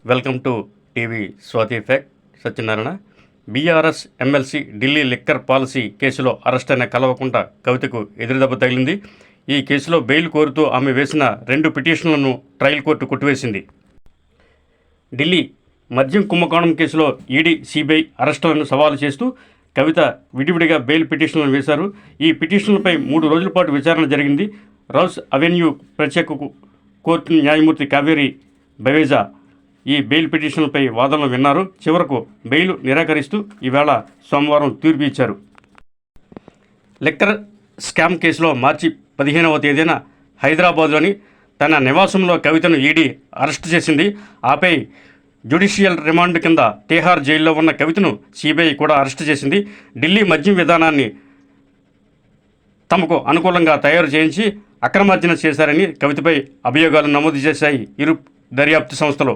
Welcome to TV Swathi effect. Satyanarayana. BRS MLC Delhi liquor policy కేసులో arrest అయిన కల్వకుంట్ల కవితకు ఎదురుదెబ్బ తగిలింది. ఈ కేసులో బెయిల్ కోరుతూ ఆమె వేసిన 2 పిటిషన్లను ట్రయల్ కోర్టు కొట్టివేసింది. ఢిల్లీ మద్యం కుంభకోణం కేసులో ఈడీ, సిబిఐ అరెస్టులను సవాలు చేస్తూ కవిత విడివిడిగా బెయిల్ పిటిషన్లను వేశారు. ఈ పిటిషన్లపై 3 రోజుల పాటు విచారణ జరిగింది. రౌస్ అవెన్యూ ప్రత్యేక కోర్టు న్యాయమూర్తి కావేరి బవేజా ఈ బెయిల్ పిటిషన్లపై వాదనలు విన్నారు. చివరకు బెయిల్ నిరాకరిస్తూ ఈవేళ సోమవారం తీర్పు ఇచ్చారు. లిక్కర్ స్కామ్ కేసులో మార్చి 15వ తేదీన హైదరాబాద్లోని తన నివాసంలో కవితను ఈడీ అరెస్టు చేసింది. ఆపై జ్యుడిషియల్ రిమాండ్ కింద తిహార్ జైల్లో ఉన్న కవితను సిబిఐ కూడా అరెస్టు చేసింది. ఢిల్లీ మద్యం విధానాన్ని తమకు అనుకూలంగా తయారు చేయించి అక్రమార్జన చేశారని కవితపై అభియోగాలు నమోదు చేశాయి ఇరు దర్యాప్తు సంస్థలు.